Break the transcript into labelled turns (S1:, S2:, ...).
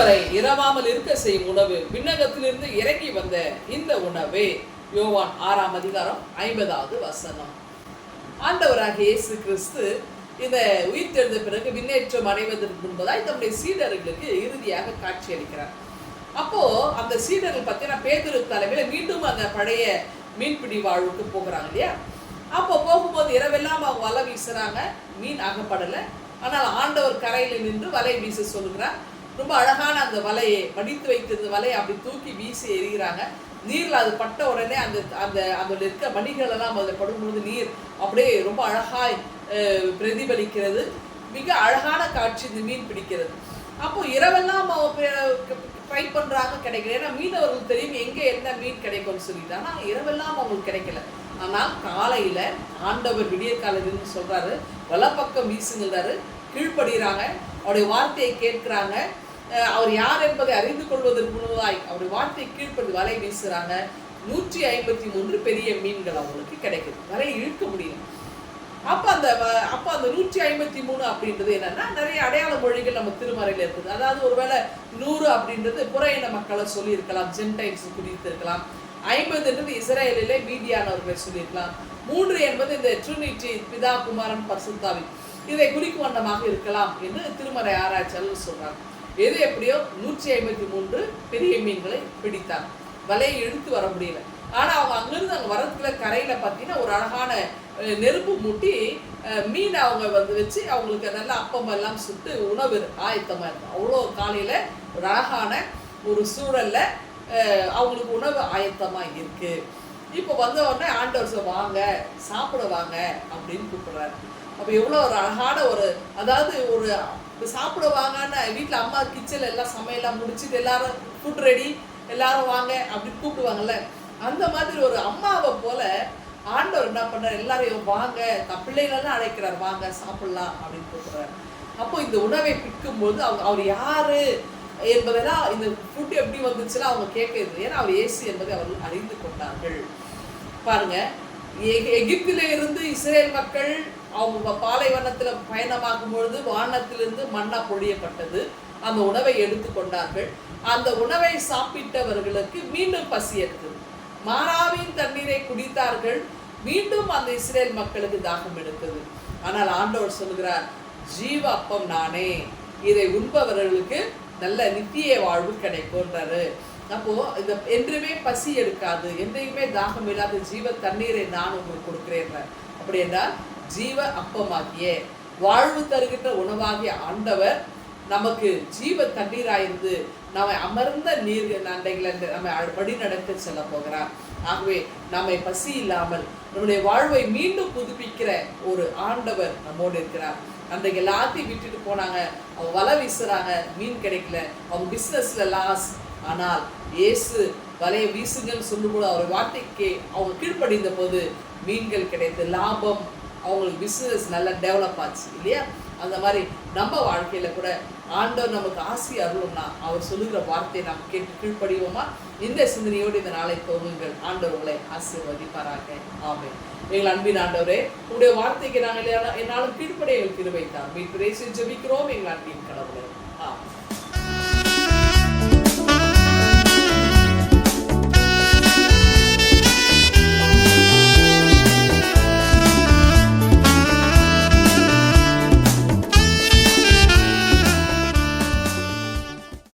S1: இதுவரை இரவாமல் இருக்க செய்யும் உணவு விண்ணகத்திலிருந்து இறங்கி வந்த இந்த உணவே. யோவான் 6ஆம் அதிகாரம் 50வது வசனம். ஆண்டவராக இயேசு கிறிஸ்து இந்த உயிர்த்தெழுந்த பிறகு விண்ணேற்றம் அடைவதற்கு முன்பதாய் தம்முடைய சீடர்களுக்கு இறுதியாக காட்சி அளிக்கிறார். அப்போ அந்த சீடர்கள் பார்த்தீங்கன்னா பேதுரு தலைமையில மீண்டும் அந்த பழைய மீன்பிடி வாழ்வுக்கு போகிறாங்க இல்லையா. அப்போ போகும்போது இரவெல்லாம் அவங்க வலை வீசுறாங்க, மீன் அகப்படலை. ஆனால் ஆண்டவர் கரையில் நின்று வலை வீச சொல்லுகிறார். ரொம்ப அழகான அந்த வலையை மடித்து வைத்திருந்த வலையை அப்படி தூக்கி வீசி எறிகிறாங்க. நீரில் அது பட்ட உடனே அந்த அந்த அதில் இருக்க மணிகள் எல்லாம் அதில் படும்பொழுது நீர் அப்படியே ரொம்ப அழகாய் பிரதிபலிக்கிறது. மிக அழகான காட்சி இந்த மீன் பிடிக்கிறது. அப்போ இரவெல்லாம் ட்ரை பண்ணுறாங்க, கிடைக்கல. ஏன்னா மீனவர்களுக்கு தெரியும் எங்கே என்ன மீன் கிடைக்கும்னு சொல்லிட்டு. ஆனால் இரவெல்லாம் அவங்களுக்கு கிடைக்கல. ஆனால் காலையில் ஆண்டவர் விடிய காலையில் சொல்கிறாரு, வலப்பக்கம் வீசுங்கிறாரு. கீழ்ப்படுகிறாங்க, அவருடைய வார்த்தையை கேட்குறாங்க. அவர் யார் என்பதை அறிந்து கொள்வதற்கு முன்னதாய் அவருடைய வார்த்தையை கீழ்ப்படி வலை வீசுகிறாங்க. 153 பெரிய மீன்கள் அவங்களுக்கு கிடைக்குது. வலை இழுக்க முடியும். அப்போ அந்த 153 அப்படின்றது என்னன்னா, நிறைய அடையாள மொழிகள் நம்ம திருமறையில் இருக்குது. அதாவது ஒருவேளை 100 அப்படின்றது புற இன மக்களை சொல்லியிருக்கலாம், ஜென்டைல்ஸ் குறித்து இருக்கலாம். 50 இஸ்ரேலிலே மீதியானவர்களை சொல்லியிருக்கலாம். 3 என்பது இந்த ட்ரினிட்டி, பிதா குமாரன் பரிசுத்தாவி, இதை குறிக்கும் வண்ணமாக இருக்கலாம் என்று திருமறை ஆராய்ச்சியாளர்கள் சொல்றாங்க. எது எப்படியோ 153 பெரிய மீன்களை பிடித்தாங்க. வலையை இழுத்து வர முடியல. ஆனால் அவங்க அங்கிருந்து அங்கே வரதுக்குள்ள கரையில் பார்த்தீங்கன்னா ஒரு அழகான நெருப்பு மூட்டி மீன் அவங்க வச்சு அவங்களுக்கு நல்லா அப்பம் எல்லாம் சுட்டு உணவு ஆயத்தமாக இருக்கும். அவ்வளோ காலையில் ஒரு அழகான ஒரு சூழல்ல அவங்களுக்கு உணவு ஆயத்தமாக இருக்கு. இப்போ வந்த உடனே ஆண்டவர் வாங்க சாப்பிட வாங்க அப்படின்னு கூப்பிடுறாரு. அப்போ எவ்வளோ ஒரு அழகான ஒரு, அதாவது ஒரு சாப்பிட வாங்கன்னு வீட்டில் அம்மா கிச்சனில் எல்லாம் சமையலாம் முடிச்சுட்டு எல்லாரும் ஃபுட் ரெடி, எல்லாரும் வாங்க அப்படின்னு கூப்பிடுவாங்கல்ல. அந்த மாதிரி ஒரு அம்மாவை போல ஆண்டவர் என்ன பண்ணார், எல்லாரையும் வாங்க, பிள்ளைகளெல்லாம் அழைக்கிறார், வாங்க சாப்பிடலாம் அப்படின்னு கூப்பிடுறாரு. அப்போ இந்த உணவை பிற்கும்போது அவர் யாரு என்பதெல்லாம், இந்த ஃபுட் எப்படி வந்துச்சுன்னா அவங்க கேட்குறது. ஏன்னா அவர் இயேசு என்பதை அவர்கள் அறிந்து கொண்டார்கள். பாருங்க, எகிப்தில இருந்து இஸ்ரேல் மக்கள் அவங்க பாலைவனத்தில் பயணமாகும் பொழுது வானத்திலிருந்து மன்னா பொழியப்பட்டது. அந்த உணவை எடுத்துக்கொண்டார்கள். அந்த உணவை சாப்பிட்டவர்களுக்கு மீண்டும் பசி எடுத்தது. மாறாவின் தண்ணீரை குடித்தார்கள். மீண்டும் அந்த இஸ்ரேல் மக்களுக்கு தாகம் எடுத்தது. ஆனால் ஆண்டவர் சொல்கிறார், ஜீவ அப்பம் நானே, இதை உண்பவர்களுக்கு நல்ல நித்திய வாழ்வு கிடைக்கும்ன்றாரு. அப்போ இந்த என்றுமே பசி எடுக்காது, என்றையுமே தாகம் இல்லாத ஜீவ தண்ணீரை நான் உங்களுக்கு கொடுக்கிறேன். அப்படி என்றால் ஜீவ அப்பமாகிய வாழ்வு தருகின்ற உணவாகிய ஆண்டவர் நமக்கு ஜீவ தண்ணீராயிருந்து நம்மை அமர்ந்த நீர் நண்டைகளை நம்மை வழி நடக்க செல்ல போகிறார். ஆகவே நம்மை பசி இல்லாமல் நம்முடைய வாழ்வை மீண்டும் புதுப்பிக்கிற ஒரு ஆண்டவர் நம்மோடு இருக்கிறார். அன்றைக்கு எல்லாத்தையும் விட்டுட்டு போனாங்க, அவங்க வலை வீசுறாங்க, மீன் கிடைக்கல, அவங்க பிஸ்னஸ்ல லாஸ். ஆனால் இயேசு வலையை வீசுங்கன்னு சொல்லும்போது அவர் வார்த்தைக்கு அவங்க கீழ்ப்படிந்த போது மீன்கள் கிடைத்து லாபம், அவங்களுக்கு பிஸ்னஸ் நல்லா டெவலப் ஆச்சு இல்லையா. அந்த மாதிரி நம்ம வாழ்க்கையில் கூட ஆண்டவர் நமக்கு ஆசி அருளும்னா அவர் சொல்லுகிற வார்த்தையை நாம் கேட்டு கீழ்ப்படிவோமா? இந்த சிந்தனையோடு இந்த நாளை துவங்குங்கள். ஆண்டவர் உங்களை ஆசீர்வதிப்பாராக. ஆமென். எங்கள் அன்பின் ஆண்டவரே, உங்களுடைய வார்த்தைக்கு நாங்கள் என்னாலும் கீழ்ப்படிய எங்கள் கிருபை தாரும். மீட்பு இயேசுவில் ஜெபிக்கிறோம் எங்கள் அன்பின் கடவுளே.